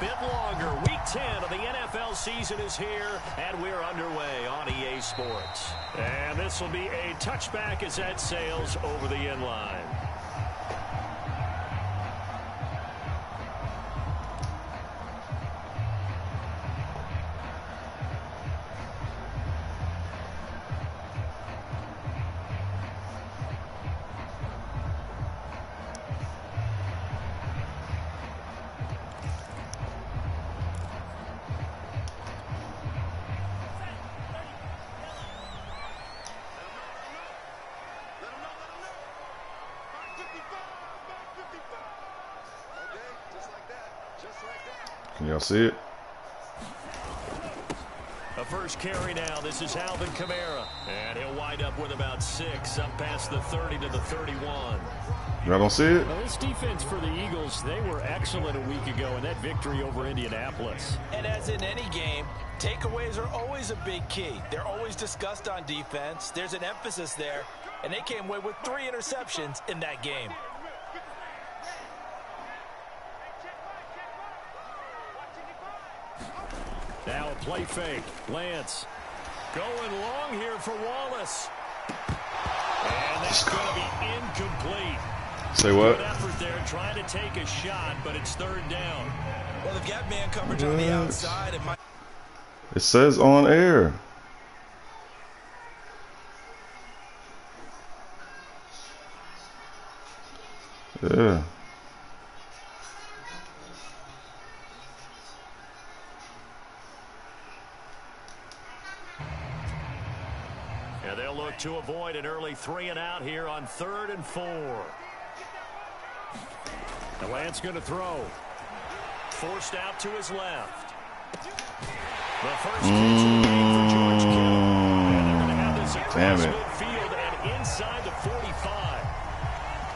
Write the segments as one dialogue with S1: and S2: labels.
S1: bit longer. Week 10 of the NFL season is here, and we're underway on EA Sports. And this will be a touchback as that sails over the end line.
S2: Can y'all see it?
S1: The first carry now. This is Alvin Kamara. And he'll wind up with about 6, up past the 30 to the 31.
S2: Y'all don't see it?
S1: Well, this defense for the Eagles, they were excellent a week ago in that victory over Indianapolis.
S3: And as in any game, takeaways are always a big key. They're always discussed on defense. There's an emphasis there. And they came away with 3 interceptions in that game.
S1: Now a play fake. Lance going long here for Wallace. And that's going to be incomplete.
S2: Say what?
S1: Good effort there trying to take a shot, but it's 3rd down.
S3: Well, they've got man coverage on the outside.
S2: It says on air. Yeah.
S1: And they'll look to avoid an early 3 and out here on 3rd and 4. And Lance going to throw. Forced out to his left. The first catch of the game for George Kittle. And they're going to have this across midfield and inside the 45.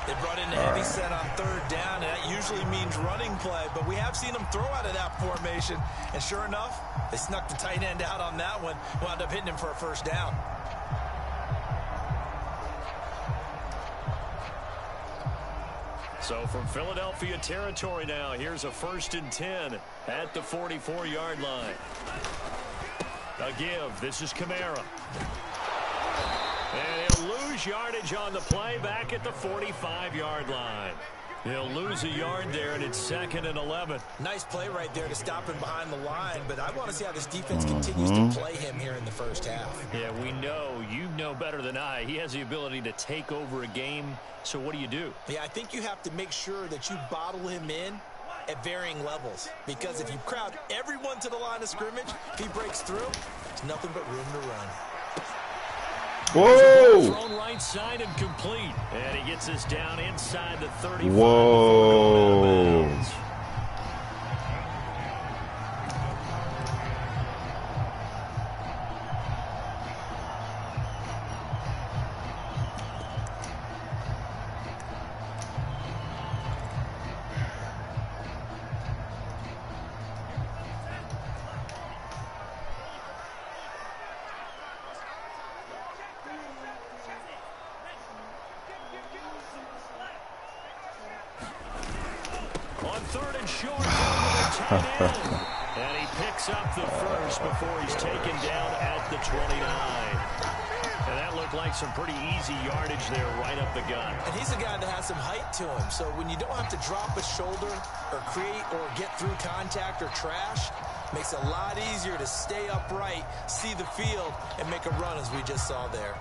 S3: They brought in the heavy set on 3rd down, and that usually means running play. But we have seen them throw out of that formation. And sure enough, they snuck the tight end out on that one. Wound up hitting him for a 1st down.
S1: So from Philadelphia territory now, here's a 1st and 10 at the 44-yard line. A give. This is Kamara. And he'll lose yardage on the play back at the 45-yard line. He'll lose a yard there, and it's 2nd and 11.
S3: Nice play right there to stop him behind the line, but I want to see how this defense continues to play him here in the 1st half.
S1: Yeah, we know. You know better than I. He has the ability to take over a game, so what do?
S3: Yeah, I think you have to make sure that you bottle him in at varying levels, because if you crowd everyone to the line of scrimmage, if he breaks through, there's nothing but room to run.
S2: Whoa!
S1: Thrown right side and complete. And he gets us down inside the 35.
S2: Whoa!
S1: And he picks up the first before he's taken down at the 29. And that looked like some pretty easy yardage there right up the gut.
S3: And he's a guy that has some height to him. So when you don't have to drop a shoulder or create or get through contact or trash, makes it a lot easier to stay upright, see the field, and make a run as we just saw there.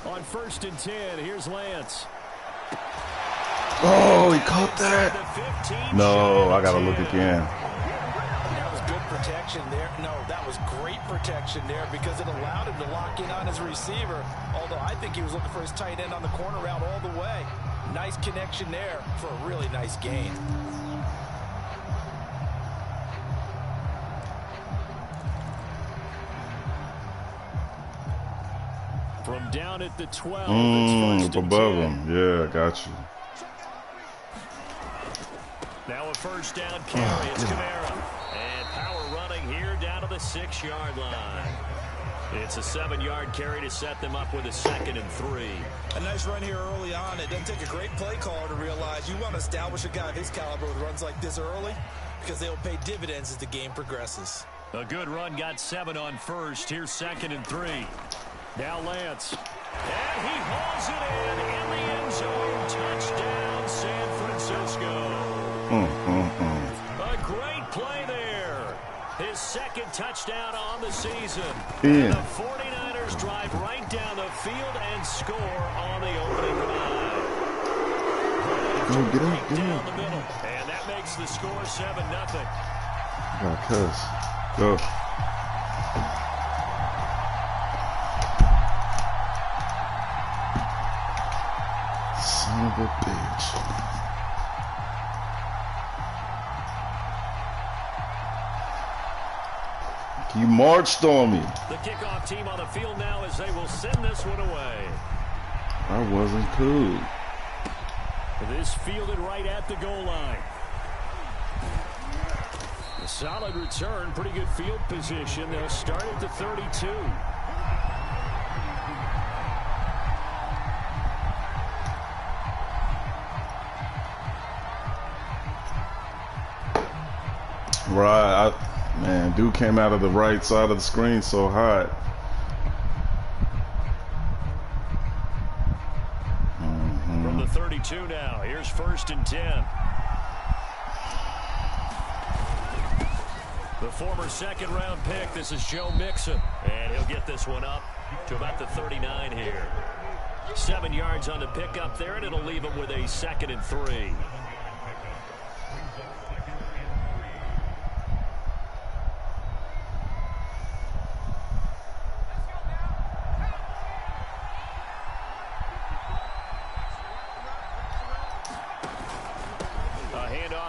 S1: On 1st and 10, here's Lance.
S2: Oh, he caught that. No, I got to look again.
S3: That was good protection there. No, that was great protection there because it allowed him to lock in on his receiver. Although I think he was looking for his tight end on the corner route all the way. Nice connection there for a really nice gain.
S1: From down at the 12, it's
S2: above him. Yeah, I got you.
S1: Now a first down carry. It's Kamara. And power running here down to the 6-yard line. It's a 7-yard carry to set them up with a 2nd and 3.
S3: A nice run here early on. It doesn't take a great play caller to realize you want to establish a guy of his caliber with runs like this early because they'll pay dividends as the game progresses.
S1: A good run got 7 on first. Here's 2nd and 3. Now Lance. And he hauls it in the end zone. Touchdown, San Francisco. A great play there. His 2nd touchdown on the season. And the 49ers drive right down the field and score on the opening drive.
S2: Get up.
S1: Down the middle. And that makes the score 7-0.
S2: Gotta cuss. Go. Son of a bitch. You marched on me.
S1: The kickoff team on the field now as they will send this one away.
S2: I wasn't cool.
S1: This fielded right at the goal line. A solid return, pretty good field position. They'll start at the 32.
S2: Right, man, dude came out of the right side of the screen so hot.
S1: From the 32 now, here's 1st and 10. The former 2nd-round pick, this is Joe Mixon. And he'll get this one up to about the 39 here. 7 yards on the pickup there, and it'll leave him with a 2nd and 3.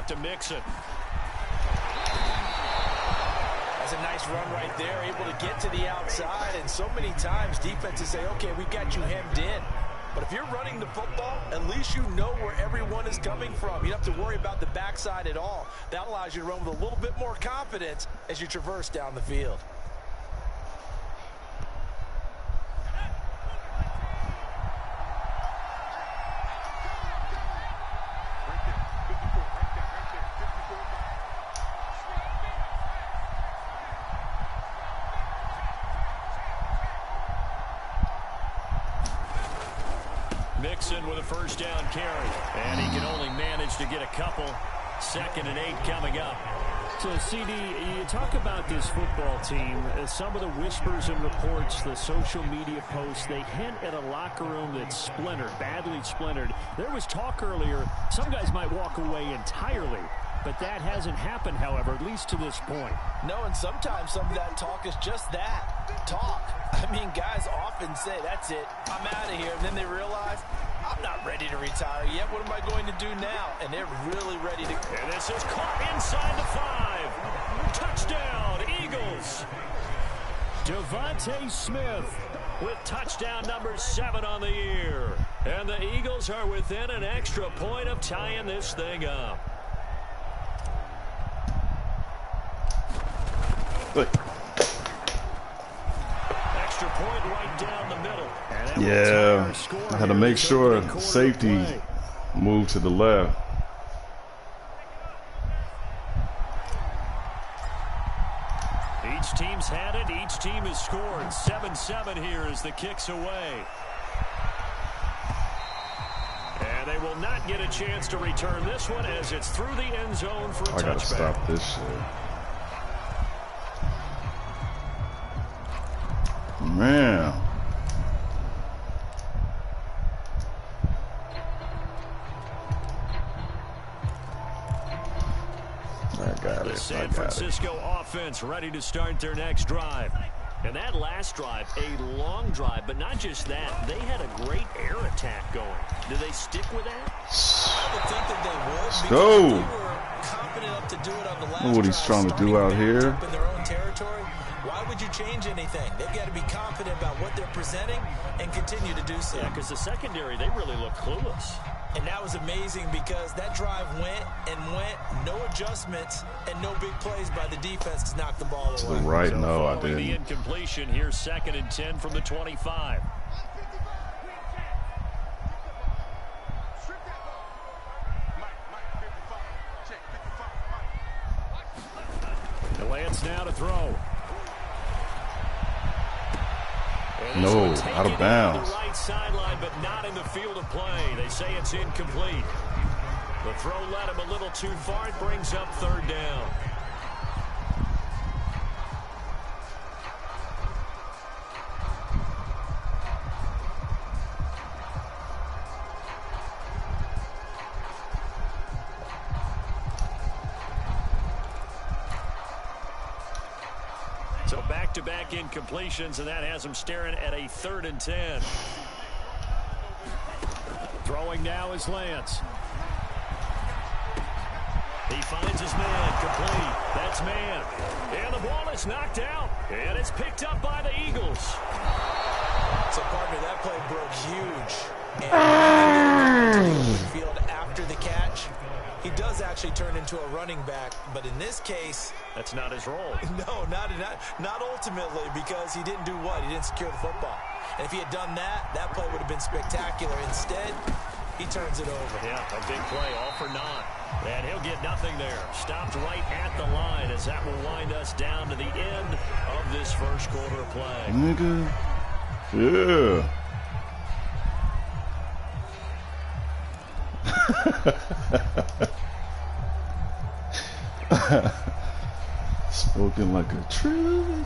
S1: To Mixon.
S3: That's a nice run right there, able to get to the outside, and so many times defenses say, okay, we got you hemmed in. But if you're running the football, at least you know where everyone is coming from. You don't have to worry about the backside at all. That allows you to run with a little bit more confidence as you traverse down the field.
S1: Mixon with a first down carry. And he can only manage to get a couple. 2nd and 8 coming up.
S4: So, CD, you talk about this football team. Some of the whispers and reports, the social media posts, they hint at a locker room that's splintered, badly splintered. There was talk earlier, some guys might walk away entirely. But that hasn't happened, however, at least to this point.
S3: No, and sometimes some of that talk is just that, talk. I mean, guys often say, that's it, I'm out of here. And then they realize, I'm not ready to retire yet. What am I going to do now? And they're really ready to.
S1: And this is caught inside the 5. Touchdown, Eagles. Devontae Smith with touchdown number 7 on the year. And the Eagles are within an extra point of tying this thing up. Extra point right down the middle.
S2: Yeah, I had to make sure safety moved to the left.
S1: Each team's had it. Each team has scored. 7-7 here as the kick's away. And they will not get a chance to return this one as it's through the end zone for a touchback.
S2: I gotta stop this shit. Man. I got it.
S1: The San Francisco offense ready to start their next drive. And that last drive, a long drive, but not just that. They had a great air attack going. Do they stick with that?
S3: I would think that they would.
S2: Let's go.
S3: They were confident enough to do it on the last
S2: what he's trying to do out here.
S3: In their own territory. Why would you change anything. They've got to be confident about what they're presenting and continue to do so.
S4: Yeah, because the secondary, they really look clueless.
S3: And that was amazing because that drive went and went, no adjustments and no big plays by the defense to knock the ball away.
S2: To the right,
S4: so
S2: no, I
S4: the
S2: didn't.
S4: incompletion here, 2nd and 10 from the 25. The Lance now to throw.
S2: No, out of bounds.
S4: The right sideline, but not in the field of play. They say it's incomplete. The throw led him a little too far. It brings up 3rd down. So back-to-back incompletions, and that has him staring at a 3rd and 10. Throwing now is Lance. He finds his man, complete. That's man. And the ball is knocked out, and it's picked up by the Eagles.
S3: So, partner, that play broke huge. And field after the catch, he does actually turn into a running back, but in this case,
S4: that's not his role.
S3: No, not ultimately, because he didn't do what? He didn't secure the football. And if he had done that, that play would have been spectacular. Instead, he turns it over.
S4: Yeah, a big play, all for naught. And he'll get nothing there. Stopped right at the line as that will wind us down to the end of this first quarter of play.
S2: Nigga. Yeah. Spoken like a true.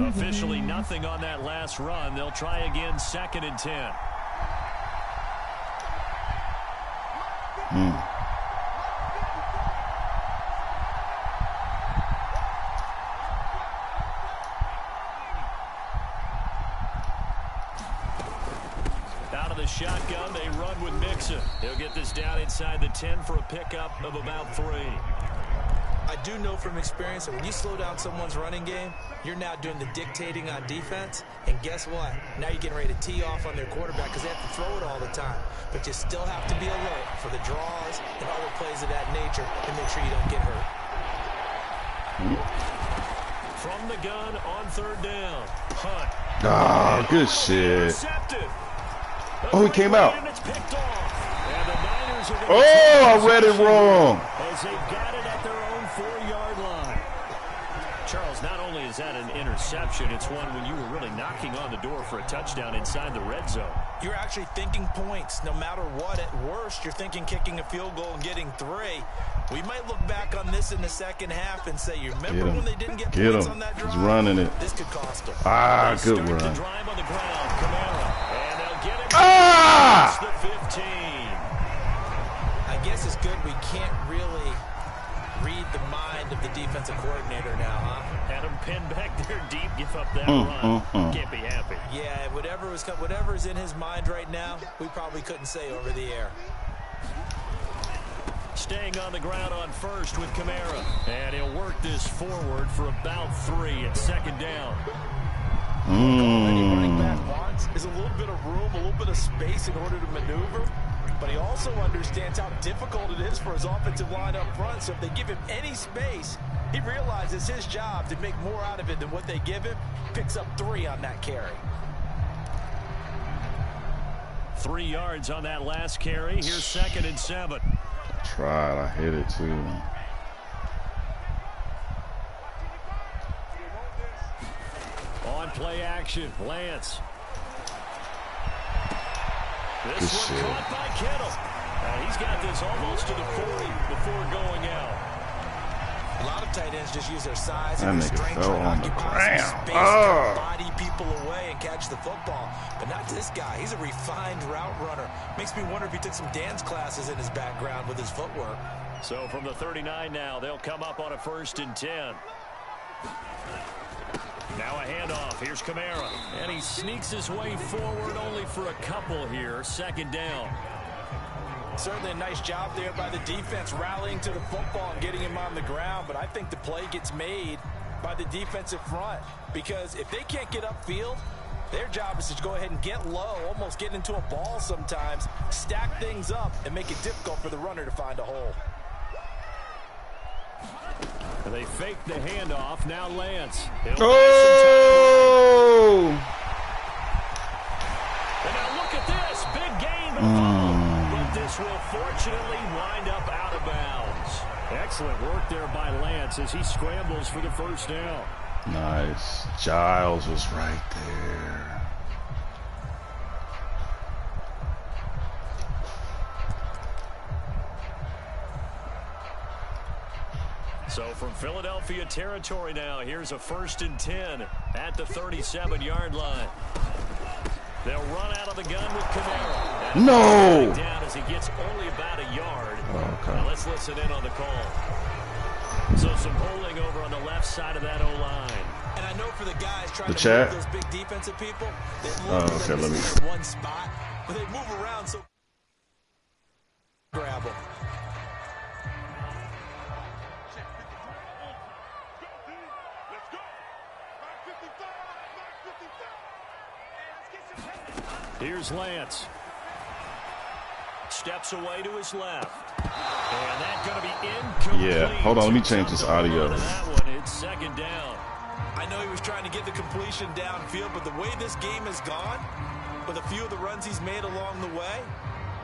S4: Officially nothing on that last run. They'll try again, 2nd and 10. Out of the shotgun, they run with Mixon. He'll get this down inside the 10 for a pickup of about 3.
S3: I do know from experience that when you slow down someone's running game, you're now doing the dictating on defense. And guess what? Now you're getting ready to tee off on their quarterback because they have to throw it all the time. But you still have to be alert for the draws and other plays of that nature and make sure you don't get hurt.
S4: From the gun on 3rd down. Hunt.
S2: Ah, good shit. Oh, he came out. Oh, I read it wrong.
S4: As they got it at their own 4-yard line. Charles, not only is that an interception, it's one when you were really knocking on the door for a touchdown inside the red zone.
S3: You're actually thinking points no matter what. At worst, you're thinking kicking a field goal and getting 3. We might look back on this in the second half and say, you remember when they didn't get points on that drive?
S2: He's running it.
S3: This could cost them.
S2: Ah, good run.
S4: To drive on the ground, Camara, and they'll get him
S2: Ah!
S4: the 15.
S3: I guess it's good we can't really read the mind of the defensive coordinator now, huh?
S4: Had him pinned back there deep, give up that run. Can't be happy.
S3: Yeah, whatever's in his mind right now, we probably couldn't say over the air.
S4: Staying on the ground on 1st with Camara. And he'll work this forward for about 3 at 2nd down.
S3: All any running back wants is a little bit of room, a little bit of space in order to maneuver. But he also understands how difficult it is for his offensive line up front. So if they give him any space, he realizes his job to make more out of it than what they give him. Picks up 3 on that carry.
S4: 3 yards on that last carry. Here's 2nd and 7.
S2: Tried. I hit it too.
S4: On play action, Lance. This one caught by Kittle. He's got this almost to the 40 before going out.
S3: A lot of tight ends just use their size and their
S2: That nigga
S3: strength
S2: fell
S3: to
S2: on the
S3: occupy some space
S2: ground.
S3: to body people away and catch the football. But not this guy. He's a refined route runner. Makes me wonder if he took some dance classes in his background with his footwork.
S4: So from the 39 now, they'll come up on a 1st and 10. Now a handoff. Here's Camara. And he sneaks his way forward only for a couple here. 2nd down.
S3: Certainly a nice job there by the defense rallying to the football and getting him on the ground. But I think the play gets made by the defensive front, because if they can't get upfield, their job is to go ahead and get low, almost get into a ball sometimes, stack things up, and make it difficult for the runner to find a hole.
S4: They fake the handoff. Now Lance.
S2: Oh!
S4: And now look at this. Big gain. But this will fortunately wind up out of bounds. Excellent work there by Lance as he scrambles for the first down.
S2: Nice. Giles was right there.
S1: So from Philadelphia territory now, here's a 1st and 10 at the 37-yard line. They'll run out of the gun with Kamara.
S2: No!
S1: Down as he gets only about a yard.
S2: Okay.
S1: Now let's listen in on the call. So some holding over on the left side of that O-line.
S3: And I know for the guys trying
S2: The
S3: to
S2: chat?
S3: move those big defensive people, they
S2: Okay, let me.
S3: in one spot, but they move around so grab them.
S4: Here's Lance.
S1: Steps away to his left. And that's going to be incomplete.
S2: Yeah, hold on, let me change this audio.
S1: That one, it's 2nd down.
S3: I know he was trying to get the completion downfield, but the way this game has gone, with a few of the runs he's made along the way,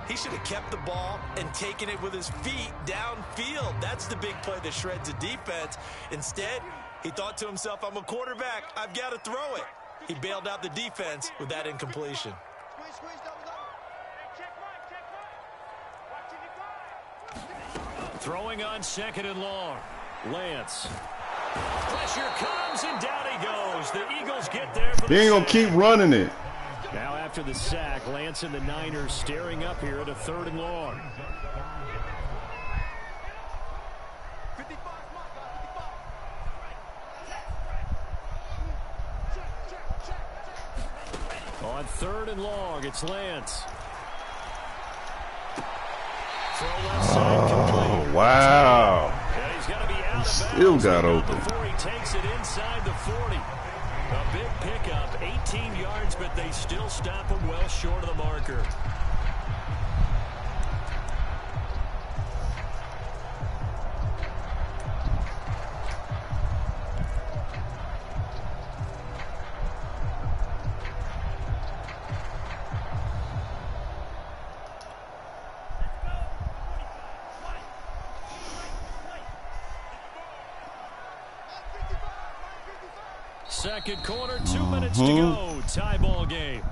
S3: he should have kept the ball and taken it with his feet downfield. That's the big play that shreds a defense. Instead, he thought to himself, I'm a quarterback, I've got to throw it. He bailed out the defense with that incompletion.
S4: Throwing on 2nd and long. Lance.
S1: Pressure comes, and down he goes. The Eagles get there. For
S2: They ain't gonna keep running it.
S4: Now after the sack, Lance and the Niners staring up here at a 3rd and long. On 3rd and long, it's Lance.
S2: Oh, wow.
S1: Yeah, he's got to be out of
S2: Still
S1: bounds
S2: got open.
S1: before he takes it inside the 40. A big pickup, 18 yards, but they still stop him well short of the marker. Second quarter, 2 minutes to go. Tie ball game.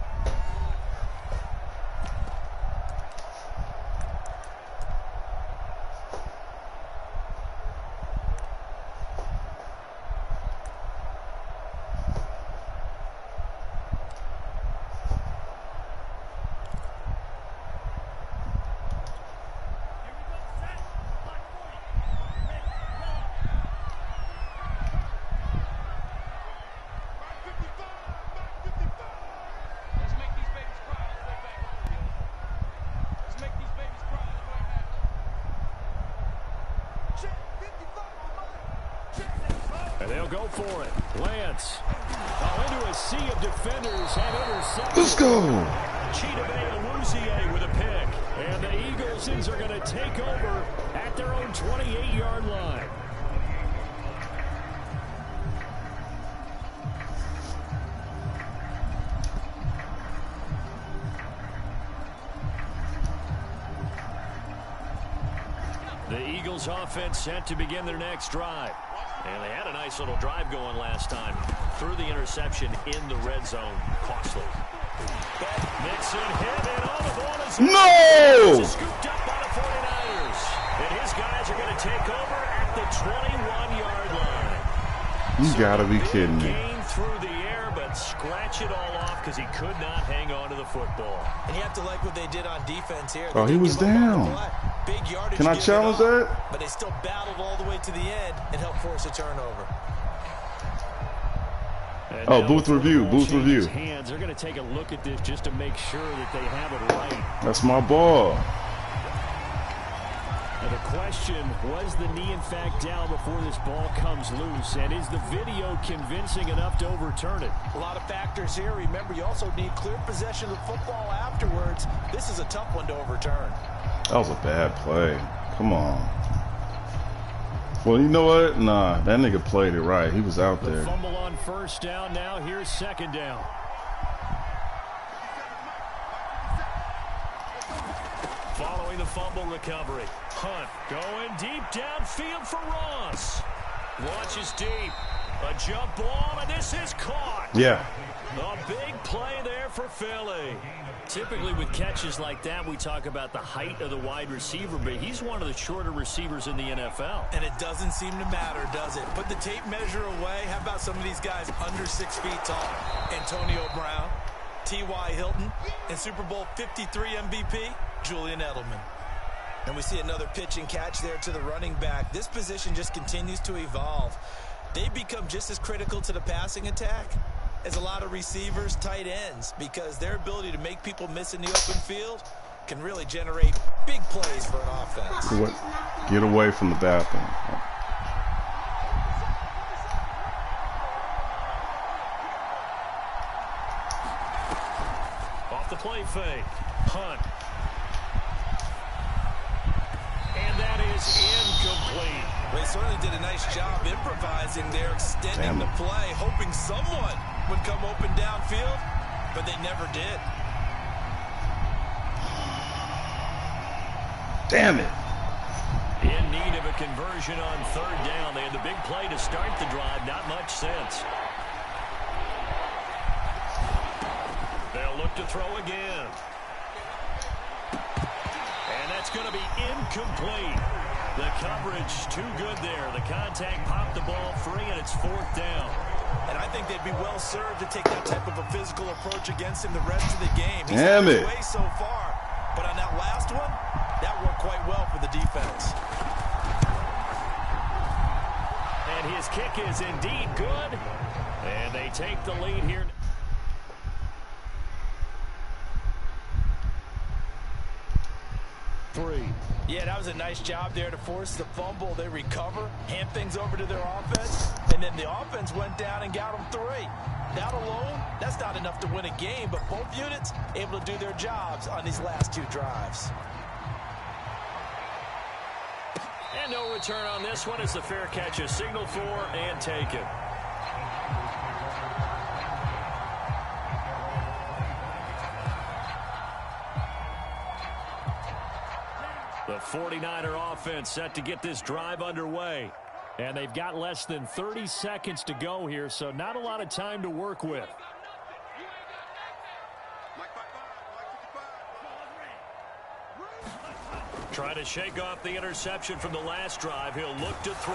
S1: And they'll go for it. Lance. Into a sea of defenders and intercepted.
S2: Let's go.
S4: Chidobe with a pick. And the Eagles are going to take over at their own 28-yard line. The Eagles offense set to begin their next drive. And they had a nice little drive going last time. Threw the interception in the red zone. Costly. Mixon hit and on the ball is
S2: No!
S4: scooped up by the 49ers. And his guys are going to take over at the 21-yard line.
S2: You gotta be kidding me.
S1: Gain through the air, but scratch it all off because he could not hang on to the football.
S3: And you have to like what they did on defense here.
S2: Oh, he was down.
S3: Big yardage.
S2: Can I challenge that?
S3: But they still battled all the way to the end and helped force a turnover.
S2: Oh, booth review, booth review.
S4: Hands. They're going to take a look at this just to make sure that they have it right.
S2: That's my ball.
S4: And the question, was the knee in fact down before this ball comes loose? And is the video convincing enough to overturn it?
S3: A lot of factors here. Remember, you also need clear possession of the football afterwards. This is a tough one to overturn.
S2: That was a bad play. Come on. Well, you know what? Nah, that nigga played it right. He was out there.
S4: Fumble on first down. Now here's second down. Following the fumble recovery. Hunt going deep downfield for Ross. Launches deep. A jump ball, and this is caught.
S2: Yeah.
S4: A big play there for Philly. Typically with catches like that, we talk about the height of the wide receiver, but he's one of the shorter receivers in the NFL.
S3: And it doesn't seem to matter, does it? Put the tape measure away. How about some of these guys under 6 feet tall? Antonio Brown, T.Y. Hilton, and Super Bowl 53 MVP, Julian Edelman. And we see another pitch and catch there to the running back. This position just continues to evolve. They become just as critical to the passing attack as a lot of receivers, tight ends, because their ability to make people miss in the open field can really generate big plays for an offense.
S2: What? Get away from the bathroom.
S4: Off the play fake. Hunt. And that is incomplete.
S3: They certainly did a nice job improvising there, extending the play, hoping someone would come open downfield, but they never did.
S2: Damn it.
S4: In need of a conversion on third down. They had the big play to start the drive. Not much sense. They'll look to throw again. And that's going to be incomplete. The coverage too good there. The contact popped the ball free, and it's fourth down.
S3: And I think they'd be well served to take that type of a physical approach against him the rest of the game. He's
S2: Damn it.
S3: way so far, but on that last one, that worked quite well for the defense.
S4: And his kick is indeed good. And they take the lead here.
S3: Yeah, that was a nice job there to force the fumble. They recover, hand things over to their offense, and then the offense went down and got them 3. That alone, that's not enough to win a game, but both units able to do their jobs on these last 2 drives.
S4: And no return on this one as the fair catch is signaled for and taken. The 49er offense set to get this drive underway. And they've got less than 30 seconds to go here, so not a lot of time to work with. Try to shake off the interception from the last drive. He'll look to throw.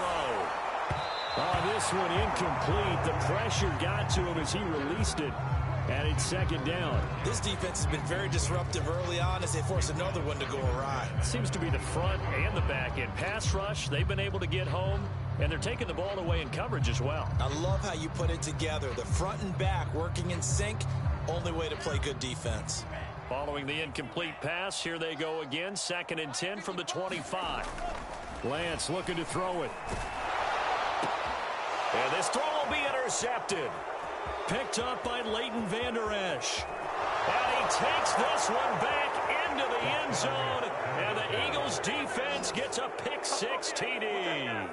S4: Oh, this one incomplete. The pressure got to him as he released it. And it's second down.
S3: This defense has been very disruptive early on as they force another one to go awry.
S4: Seems to be the front and the back end. Pass rush, they've been able to get home, and they're taking the ball away in coverage as well.
S3: I love how you put it together. The front and back working in sync, only way to play good defense.
S4: Following the incomplete pass, here they go again. 2nd and 10 from the 25. Lance looking to throw it. And this throw will be intercepted. Picked up by Leighton Vander Esch. And he takes this one back into the end zone. And the Eagles defense gets a pick-6 TD.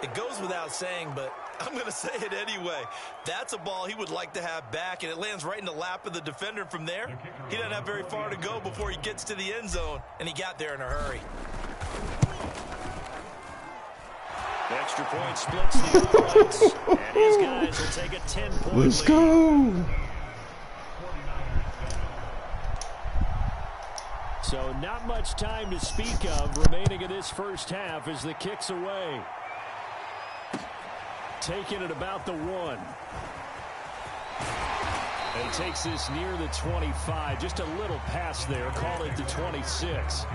S3: It goes without saying, but I'm going to say it anyway. That's a ball he would like to have back, and it lands right in the lap of the defender. From there, he doesn't have very far to go before he gets to the end zone, and he got there in a hurry.
S4: Extra point splits the points, and his guys will take a 10-point lead.
S2: Let's go.
S4: So not much time to speak of remaining in this first half as the kick's away. Taking it about the 1. And he takes this near the 25. Just a little pass there. Call it the 26.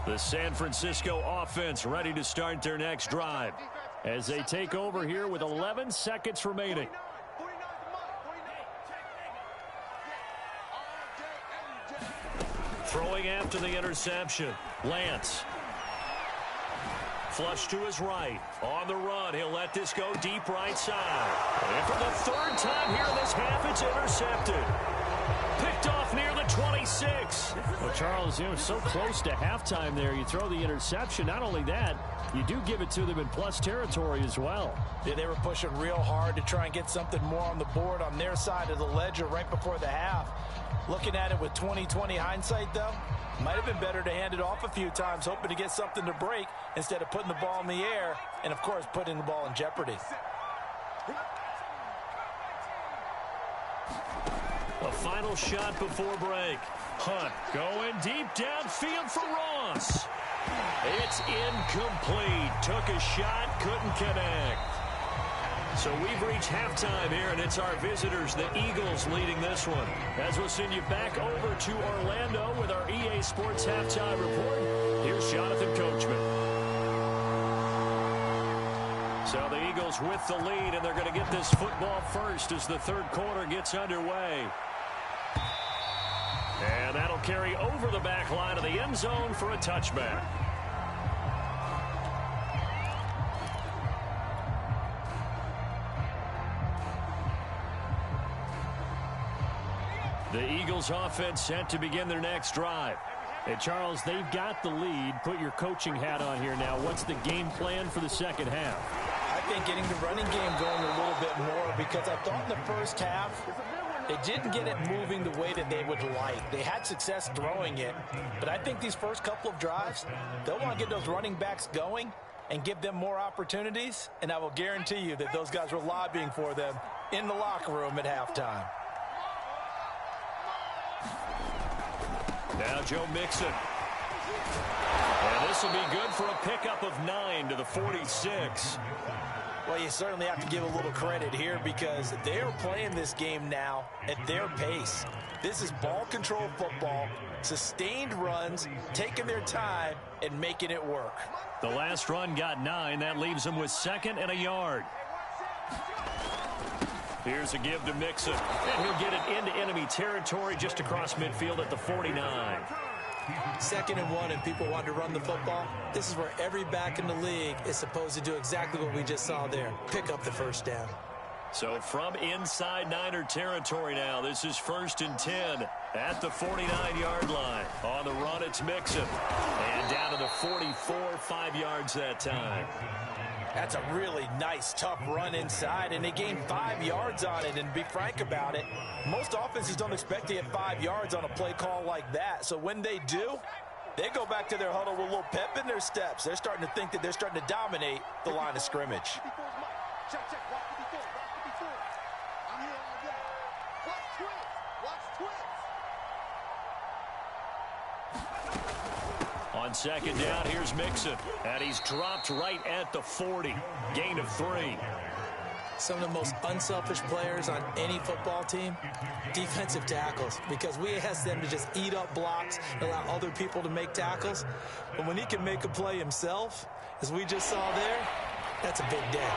S4: The San Francisco offense ready to start their next drive. as they take over here with 11 seconds remaining. Throwing after the interception, Lance. Flush to his right. On the run, he'll let this go deep right side. And for the third time here in this half, it's intercepted. Picked off near the 26. Well, Charles, so close to halftime there. You throw the interception. Not only that, you do give it to them in plus territory as well.
S3: Yeah, they were pushing real hard to try and get something more on the board on their side of the ledger right before the half. Looking at it with 20/20 hindsight, though, might have been better to hand it off a few times, hoping to get something to break instead of putting the ball in the air and, of course, putting the ball in jeopardy.
S4: A final shot before break. Hunt going deep downfield for Ross. It's incomplete. Took a shot, couldn't connect. So we've reached halftime here, and it's our visitors, the Eagles, leading this one. As we'll send you back over to Orlando with our EA Sports Halftime Report, here's Jonathan Coachman. So the Eagles with the lead, and they're going to get this football first as the third quarter gets underway. And that'll carry over the back line of the end zone for a touchback. The Eagles offense set to begin their next drive. Hey, Charles, they've got the lead. Put your coaching hat on here now. What's the game plan for the second half?
S3: I think getting the running game going a little bit more, because I thought in the first half they didn't get it moving the way that they would like. They had success throwing it, but I think these first couple of drives, they'll want to get those running backs going and give them more opportunities, and I will guarantee you that those guys were lobbying for them in the locker room at halftime.
S4: Now Joe Mixon. And this will be good for a pickup of 9 to the 46.
S3: Well, you certainly have to give a little credit here, because they're playing this game now at their pace. This is ball control football, sustained runs, taking their time and making it work.
S4: The last run got 9. That leaves them with 2nd and a yard. Here's a give to Mixon, and he'll get it into enemy territory just across midfield at the 49.
S3: 2nd and 1, and people want to run the football. This is where every back in the league is supposed to do exactly what we just saw there, pick up the first down.
S4: So from inside Niner territory now, this is 1st and 10 at the 49-yard line. On the run, it's Mixon, and down to the 44, 5 yards that time.
S3: That's a really nice, tough run inside, and they gained 5 yards on it. And to be frank about it, most offenses don't expect to get 5 yards on a play call like that. So when they do, they go back to their huddle with a little pep in their steps. They're starting to think that they're starting to dominate the line of scrimmage.
S4: On 2nd down, here's Mixon, and he's dropped right at the 40. Gain of 3.
S3: Some of the most unselfish players on any football team, defensive tackles, because we ask them to just eat up blocks and allow other people to make tackles. But when he can make a play himself, as we just saw there, that's a big day.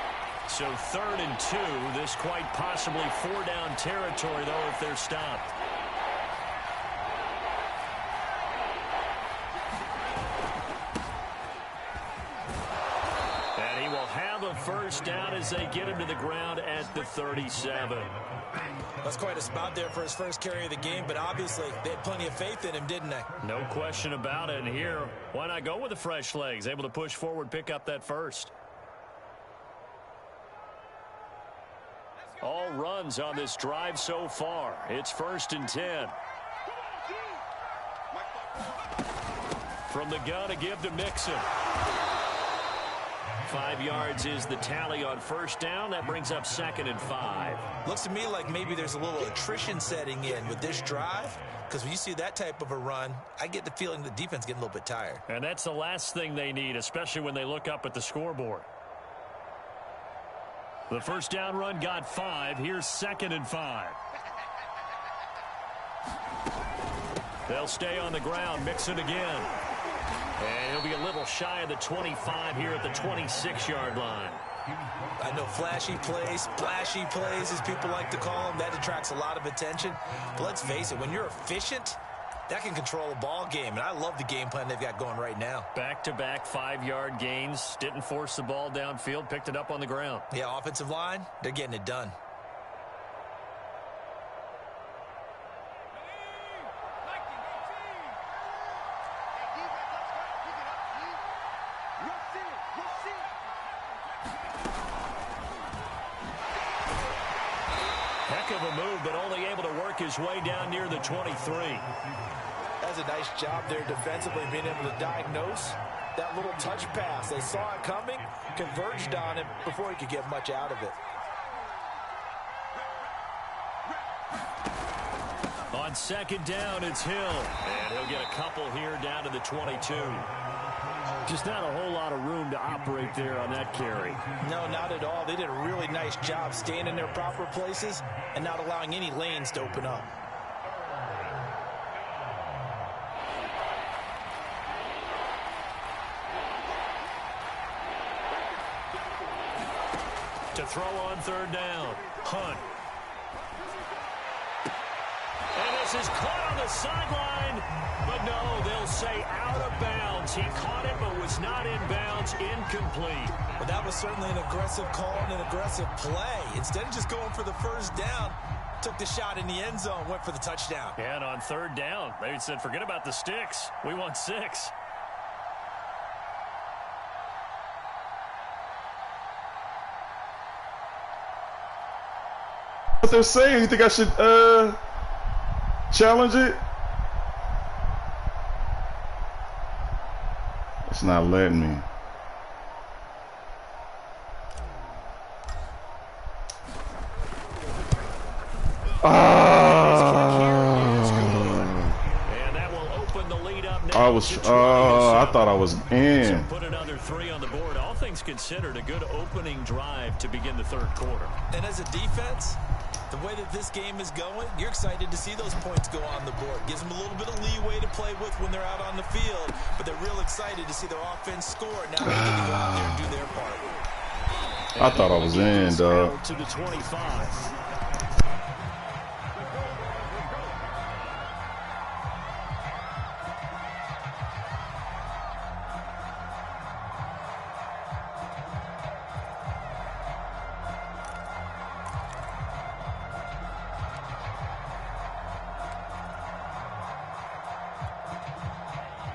S4: So 3rd and 2, this quite possibly 4-down territory, though, if they're stopped. First down as they get him to the ground at the 37.
S3: That's quite a spot there for his first carry of the game, but obviously they had plenty of faith in him, didn't they?
S4: No question about it. And here, why not go with the fresh legs? Able to push forward, pick up that first. All runs on this drive so far. It's 1st and 10. From the gun, a give to Mixon. 5 yards is the tally on first down. That brings up 2nd and 5.
S3: Looks to me like maybe there's a little attrition setting in with this drive, because when you see that type of a run, I get the feeling the defense getting a little bit tired.
S4: And that's the last thing they need, especially when they look up at the scoreboard. The first down run got 5. Here's 2nd and 5. They'll stay on the ground. Mixon again. And he'll be a little shy of the 25 here at the 26-yard line.
S3: I know flashy plays, splashy plays, as people like to call them, that attracts a lot of attention. But let's face it, when you're efficient, that can control a ball game, and I love the game plan they've got going right now.
S4: Back-to-back 5-yard gains, didn't force the ball downfield, picked it up on the ground.
S3: Yeah, offensive line, they're getting it done.
S4: Heck of a move, but only able to work his way down near the 23.
S3: That's a nice job there defensively, being able to diagnose that little touch pass. They saw it coming, converged on him before he could get much out of it.
S4: On second down, it's Hill. And he'll get a couple here down to the 22. Just not a whole lot of room to operate there on that carry.
S3: No, not at all. They did a really nice job staying in their proper places and not allowing any lanes to open up.
S4: To throw on third down, Hunt. And this is caught on the sideline, but no, they'll say out of bounds. He caught it, but was not in bounds, incomplete.
S3: But that was certainly an aggressive call and an aggressive play. Instead of just going for the first down, took the shot in the end zone, went for the touchdown.
S4: And on third down, they said, forget about the sticks. We want 6.
S2: What they're saying, you think I should challenge it? It's not letting me.
S4: And that will open the lead up now.
S2: I thought I was in.
S4: So put another 3 on the board. All things considered, a good opening drive to begin the third quarter.
S3: And as a defense, the way that this game is going, you're excited to see those points go on the board. Gives them a little bit of leeway to play with when they're out on the field, but they're real excited to see their offense score. Now they get to go out there and do their part.
S2: I thought I was in, dog.
S4: To the 25.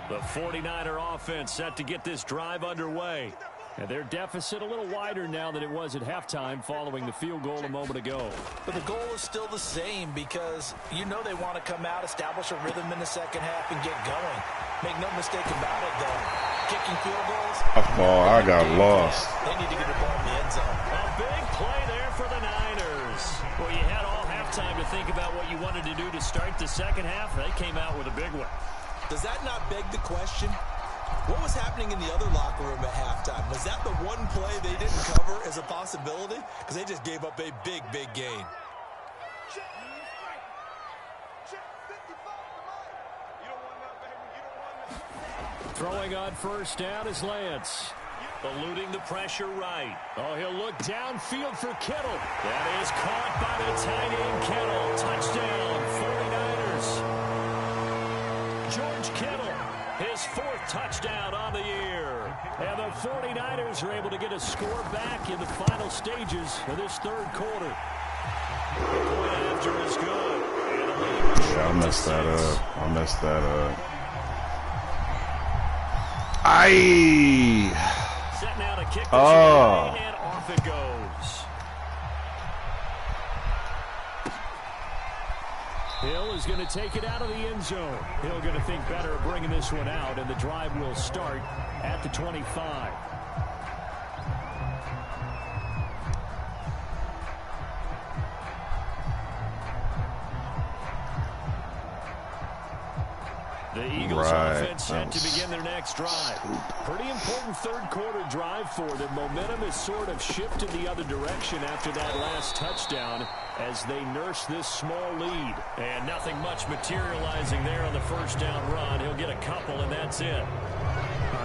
S4: The 49er offense set to get this drive underway. And their deficit a little wider now than it was at halftime following the field goal a moment ago.
S3: But the goal is still the same because you know they want to come out, establish a rhythm in the second half, and get going. Make no mistake about it, though. Kicking field goals.
S2: Oh, I got lost.
S3: They need to get the ball in the end zone.
S4: A big play there for the Niners. Well, you had all halftime to think about what you wanted to do to start the second half. They came out with a big one.
S3: Does that not beg the question? What was happening in the other locker room at halftime? Was that the one play they didn't cover as a possibility? Because they just gave up a big, big gain.
S4: Throwing on first down is Lance. Eluding the pressure right. Oh, he'll look downfield for Kittle. That is caught by the tight end Kittle. Touchdown, 49ers. George Kittle, his 4th touchdown on the year. And the 49ers are able to get a score back in the final stages of this third quarter. The point after is good.
S2: Yeah, I messed that up. Aye.
S4: Set now to kick this away, and off it goes. Hill is going to take it out of the end zone. Hill going to think better of bringing this one out, and the drive will start at the 25. The Eagles offense set to begin their next drive. Pretty important third quarter drive for them. Momentum has sort of shifted the other direction after that last touchdown as they nurse this small lead. And nothing much materializing there on the first down run. He'll get a couple, and that's it.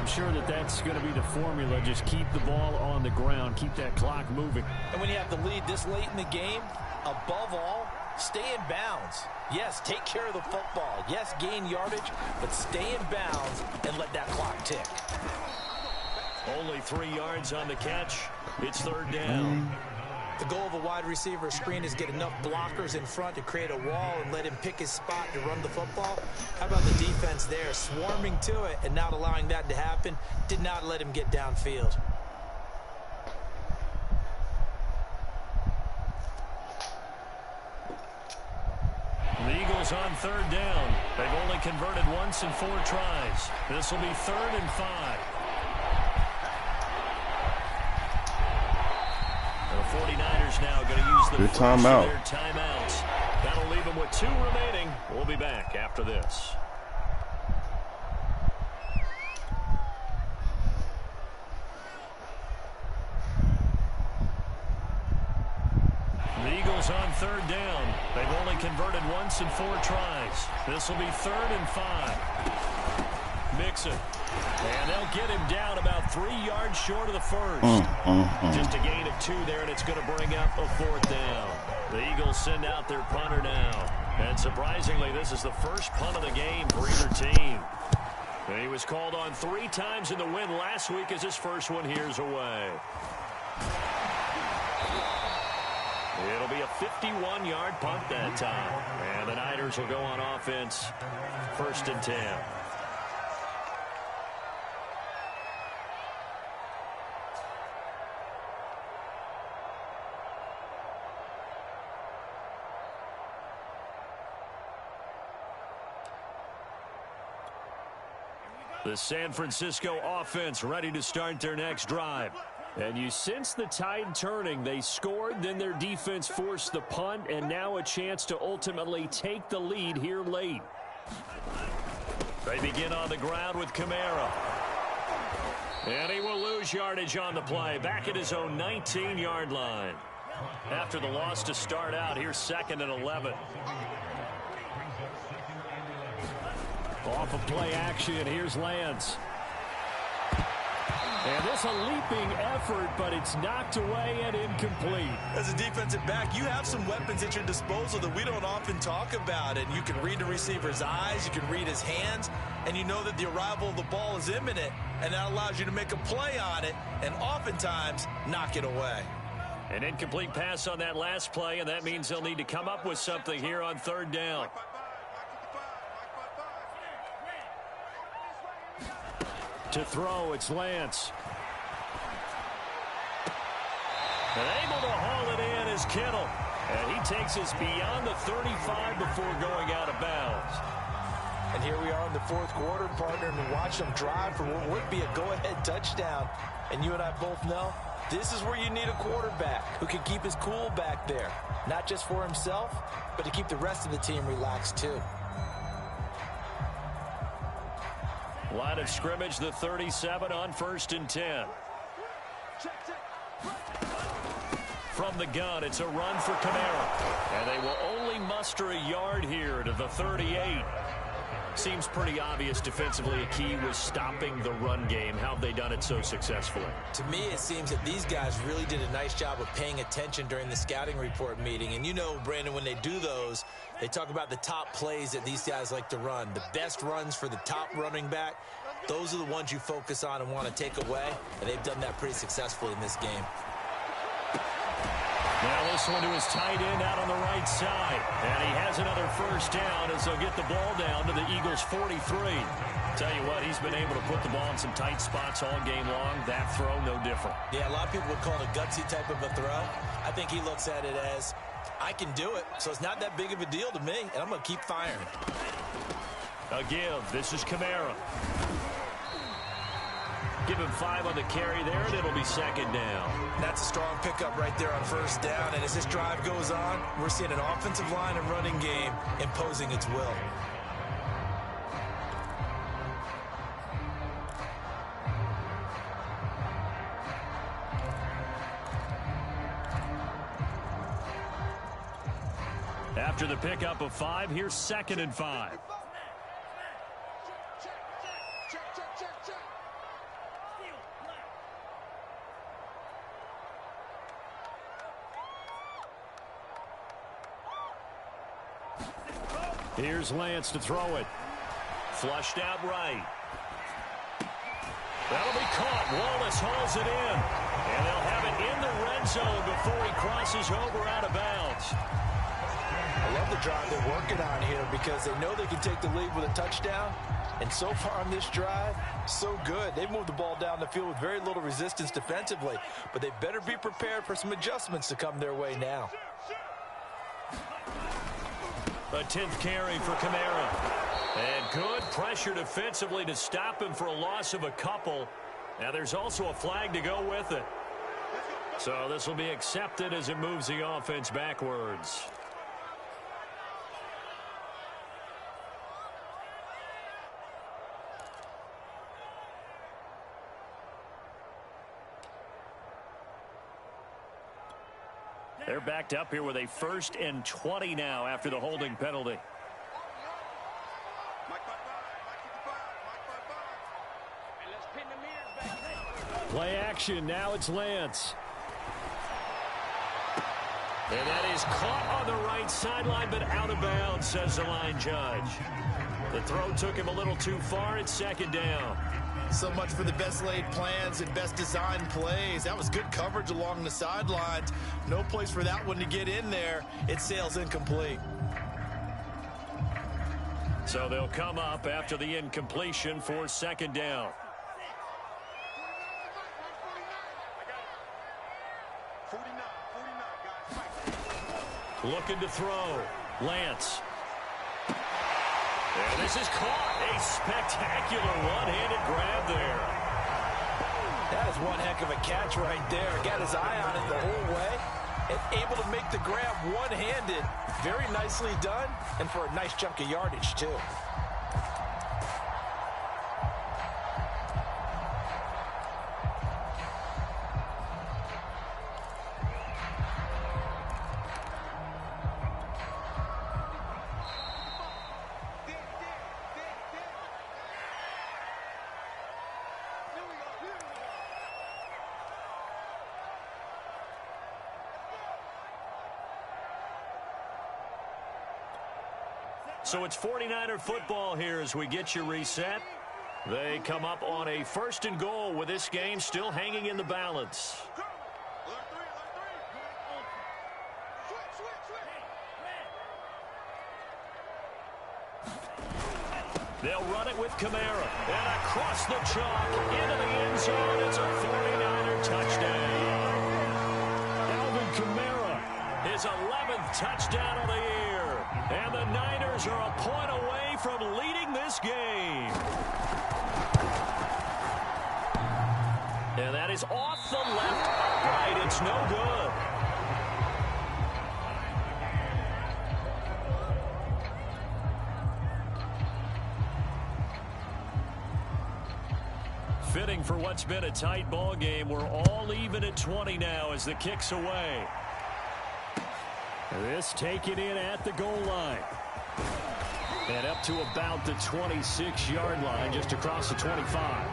S4: I'm sure that that's going to be the formula. Just keep the ball on the ground. Keep that clock moving.
S3: And when you have the lead this late in the game, above all, stay in bounds. Yes, take care of the football. Yes, gain yardage, but stay in bounds and let that clock tick.
S1: Only 3 yards on the catch. It's third down.
S3: The goal of a wide receiver screen is get enough blockers in front to create a wall and let him pick his spot to run the football. How about the defense there, swarming to it and not allowing that to happen? Did not let him get downfield.
S1: The Eagles on third down. They've only converted once in 4 tries. This will be 3rd and 5. The 49ers now going to use the first of their timeouts. That'll leave them with 2 remaining. We'll be back after this. The Eagles on third down. They've only converted once in 4 tries. This will be 3rd and 5. Mixon. And they'll get him down about 3 yards short of the first. Just a gain of 2 there, and it's going to bring up a 4th down. The Eagles send out their punter now. And surprisingly, this is the first punt of the game for either team. And he was called on 3 times in the win last week as his first one here's away. It'll be a 51-yard punt that time. And the Niners will go on offense. 1st and 10. The San Francisco offense ready to start their next drive.
S4: And you sense the tide turning. They scored, then their defense forced the punt, and now a chance to ultimately take the lead here late.
S1: They begin on the ground with Kamara. And he will lose yardage on the play, back at his own 19-yard line. After the loss to start out, here's 2nd and 11.
S4: Off of play action, here's Lance. And this a leaping effort, but it's knocked away and incomplete.
S3: As a defensive back, you have some weapons at your disposal that we don't often talk about. And you can read the receiver's eyes, you can read his hands, and you know that the arrival of the ball is imminent, and that allows you to make a play on it and oftentimes knock it away.
S1: An incomplete pass on that last play, and that means they'll need to come up with something here on 3rd down.
S4: To throw, it's Lance.
S1: And able to haul it in is Kittle. And he takes us beyond the 35 before going out of bounds.
S3: And here we are in the 4th quarter, partner, and we watch them drive for what would be a go-ahead touchdown. And you and I both know this is where you need a quarterback who can keep his cool back there. Not just for himself, but to keep the rest of the team relaxed too.
S1: Line of scrimmage, the 37 on 1st and 10. From the gun, it's a run for Kamara. And they will only muster a yard here to the 38. Seems pretty obvious defensively a key was stopping the run game. How have they done it so successfully?
S3: To me, it seems that these guys really did a nice job of paying attention during the scouting report meeting. And you know, Brandon, when they do those, they talk about the top plays that these guys like to run. The best runs for the top running back, those are the ones you focus on and want to take away. And they've done that pretty successfully in this game.
S1: Now this one to his tight end out on the right side. And he has another 1st down as they'll get the ball down to the Eagles' 43. Tell you what, he's been able to put the ball in some tight spots all game long. That throw, no different.
S3: Yeah, a lot of people would call it a gutsy type of a throw. I think he looks at it as, I can do it, so it's not that big of a deal to me, and I'm going to keep firing.
S1: A give. This is Kamara. Give him 5 on the carry there, and it'll be 2nd down.
S3: That's a strong pickup right there on 1st down. And as this drive goes on, we're seeing an offensive line and running game imposing its will.
S1: After the pickup of 5, here's 2nd and 5.
S4: Here's Lance to throw it.
S1: Flushed out right. That'll be caught. Wallace hauls it in. And they'll have it in the red zone before he crosses over out of bounds.
S3: I love the drive they're working on here because they know they can take the lead with a touchdown. And so far on this drive, so good. They've moved the ball down the field with very little resistance defensively. But they better be prepared for some adjustments to come their way now.
S1: A 10th carry for Kamara. And good pressure defensively to stop him for a loss of a couple. Now there's also a flag to go with it. So this will be accepted as it moves the offense backwards. They're backed up here with a 1st and 20 now after the holding penalty.
S4: Play action. Now it's Lance.
S1: And that is caught on the right sideline, but out of bounds, says the line judge. The throw took him a little too far. It's 2nd down.
S3: So much for the best laid plans and best designed plays. That was good coverage along the sidelines. No place for that one to get in there. It sails incomplete.
S1: So they'll come up after the incompletion for 2nd down. Looking to throw. Lance. And this is caught. A spectacular one-handed grab there.
S3: That is one heck of a catch right there. Got his eye on it the whole way. And able to make the grab one-handed. Very nicely done. And for a nice chunk of yardage, too.
S1: So it's 49er football here as we get you reset. They come up on a 1st and goal with this game still hanging in the balance. They'll run it with Kamara. And across the chalk into the end zone. It's a 49er touchdown. Alvin Kamara, his 11th touchdown of the year. And the Niners are a point away from leading this game. And that is off the left upright. It's no good. Fitting for what's been a tight ball game. We're all even at 20 now as the kick's away.
S4: This taken in at the goal line. And up to about the 26-yard line, just across the 25.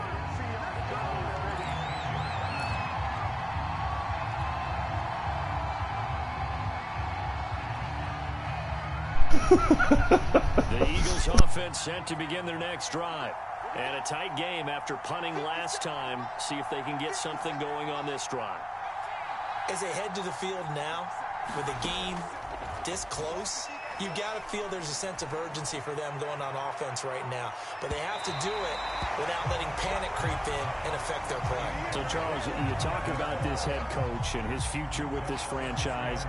S4: The Eagles offense set to begin their next drive. And a tight game after punting last time. See if they can get something going on this drive.
S3: As they head to the field now, with the game this close, you've got to feel there's a sense of urgency for them going on offense right now. But they have to do it without letting panic creep in and affect their play.
S4: So, Charles, you talk about this head coach and his future with this franchise.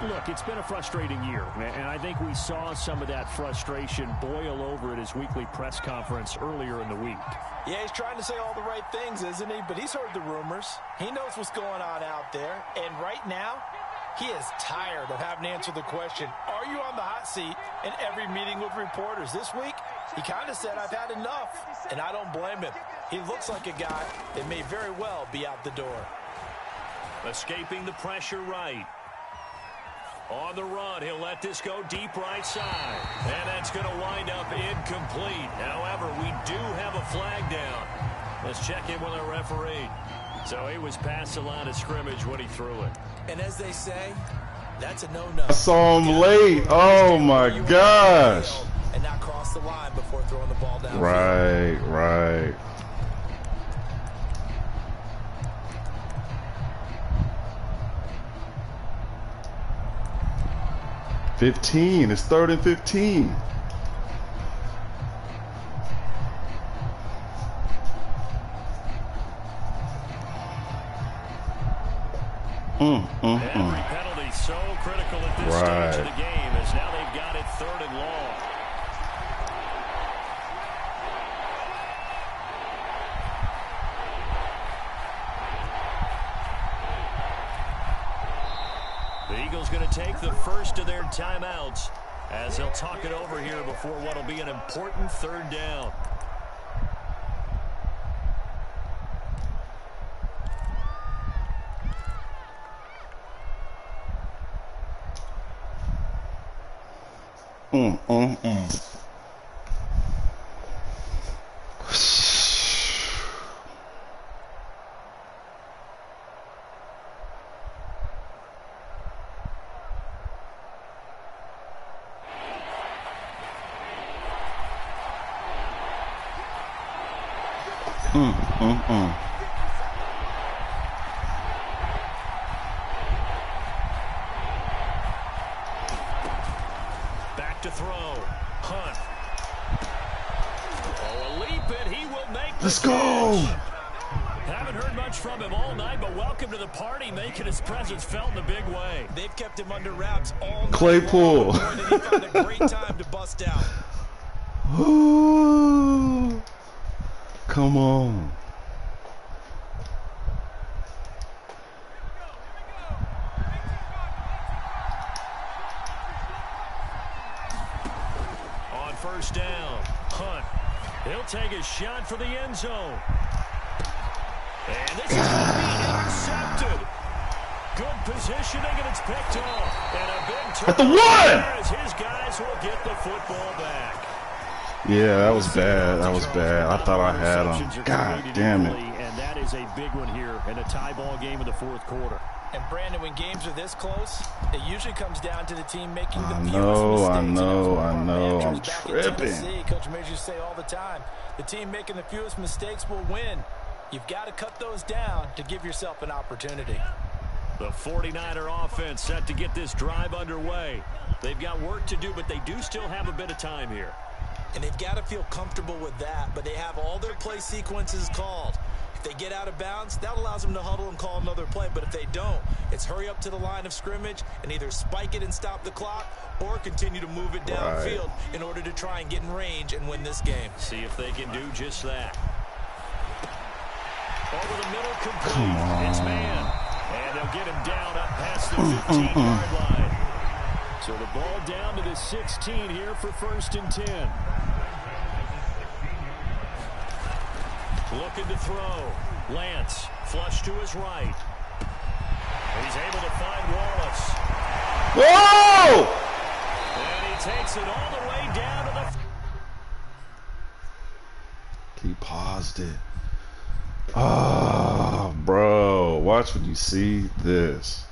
S4: Look, it's been a frustrating year, and I think we saw some of that frustration boil over at his weekly press conference earlier in the week.
S3: Yeah, he's trying to say all the right things, isn't he? But he's heard the rumors. He knows what's going on out there. And right now, he is tired of having to answer the question, are you on the hot seat in every meeting with reporters? This week, he kind of said, I've had enough, and I don't blame him. He looks like a guy that may very well be out the door.
S1: Escaping the pressure right. On the run, he'll let this go deep right side. And that's going to wind up incomplete. However, we do have a flag down. Let's check in with our referee. So he was past the line of scrimmage when he threw it.
S3: And as they say, that's a no-no.
S2: I saw him late. Oh, my gosh.
S3: and not cross the line before throwing the ball down.
S2: Right. 15. It's 3rd and 15.
S4: Every penalty so critical at this stage of the game, as now they've got it 3rd and long. The Eagles going to take the first of their timeouts as they'll talk it over here before what will be an important 3rd down. Back to throw. Hunt. Oh, a leap it. He will make the
S2: Let's go.
S4: Haven't heard much from him all night, but welcome to the party, making his presence felt in a big way.
S3: They've kept him under wraps all night.
S2: Claypool.
S3: Long, and he found a great time to bust out.
S2: Ooh. Come on.
S4: On 1st down, Hunt. He'll take a shot for the end zone. And this is going to be intercepted. Good positioning, and it's picked off. And a big turn
S2: at the 1!
S4: as his guys will get the football back.
S2: Yeah, that was bad. That was bad. I thought I had him. God damn it.
S4: And that is a big one here in a tie ball game in the 4th quarter.
S3: And Brandon, when games are this close, it usually comes down to the team making the fewest
S2: I
S3: mistakes.
S2: know. I'm
S3: Back in
S2: tripping.
S3: Tennessee, Coach Majors say all the time, the team making the fewest mistakes will win. You've got to cut those down to give yourself an opportunity.
S4: The 49er offense set to get this drive underway. They've got work to do, but they do still have a bit of time here.
S3: And they've got to feel comfortable with that, but they have all their play sequences called. If they get out of bounds, that allows them to huddle and call another play. But if they don't, it's hurry up to the line of scrimmage and either spike it and stop the clock or continue to move it downfield in order to try and get in range and win this game.
S4: See if they can do just that. Over the middle, complete. It's man. And they'll get him down up past the 15-yard line. So the ball down to the 16 here for 1st and 10. Looking to throw. Lance, flush to his right. He's able to find Wallace.
S2: Whoa!
S4: And he takes it all the way down to the...
S2: He paused it. Oh, bro. Watch when you see this.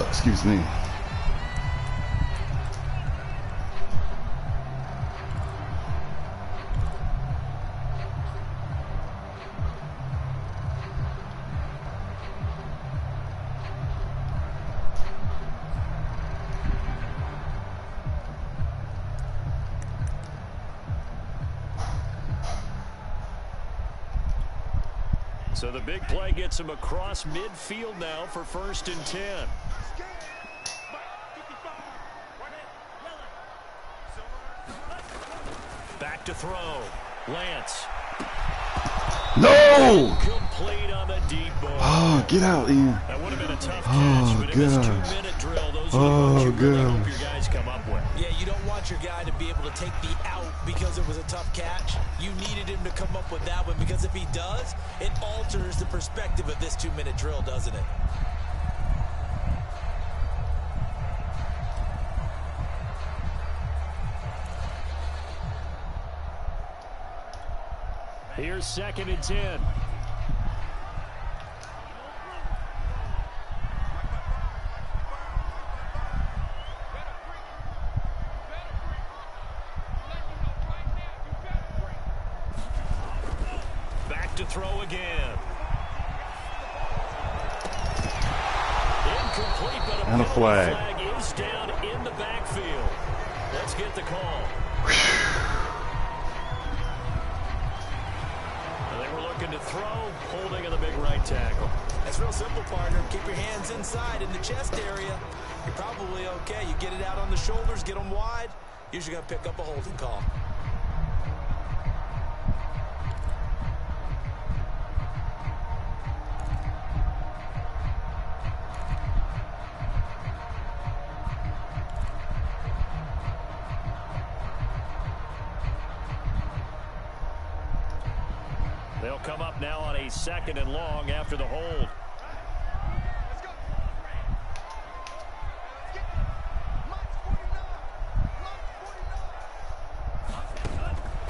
S2: Excuse me.
S4: So the big play gets him across midfield now for 1st and 10. Back to throw. Lance.
S2: No!
S4: Complete on the deep ball.
S2: Oh, get out, Ian.
S4: That would have been a tough catch, but in this 2-minute drill, those are the ones you really hope your guys come up with.
S3: Yeah, you don't want your guy to be able to take the out because it was a tough catch. You needed him to come up with that one, because if he does, it alters the perspective of this 2-minute drill, doesn't it?
S4: Here's 2nd and 10. Back to throw again. Incomplete, but
S2: and a flag.
S4: flag is down in the backfield. Let's get the call. To throw, holding on the big right tackle.
S3: That's real simple, partner. Keep your hands inside in the chest area. You're probably okay. You get it out on the shoulders, get them wide. Usually going to pick up a holding call.
S4: They'll come up now on a 2nd and long after the hold.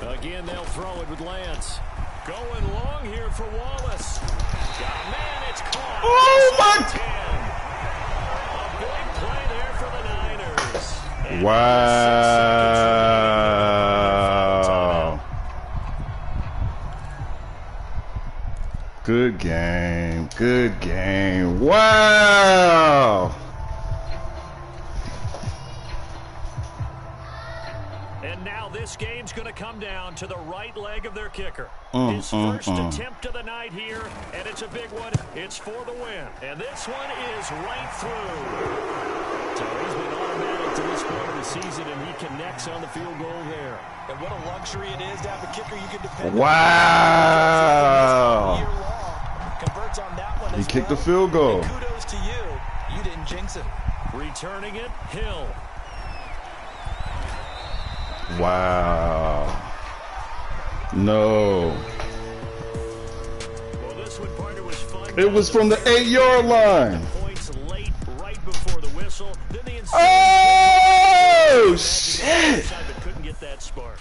S4: Again, they'll throw it with Lance. Going long here for Wallace. Got a man, it's caught.
S2: Oh, my.
S4: 10. A big play there for the Niners. And
S2: Wow. Good game. Good game. Wow.
S4: And now this game's going to come down to the right leg of their kicker. His first attempt of the night here, and it's a big one. It's for the win. And this one is right through. So he's been automatic to this point of the season, and he connects on the field goal there.
S3: And what a luxury it is to have a kicker you can depend on.
S2: Wow.
S3: Converts on that one.
S2: He kicked the field goal.
S3: And kudos to you. You didn't jinx it.
S4: Returning it, Hill.
S2: Wow. No.
S4: Well, this one, partner, was fun.
S2: It was from the 8-yard line.
S4: Points late, right before the whistle. Then the
S2: Oh, shit.
S4: couldn't get that spark.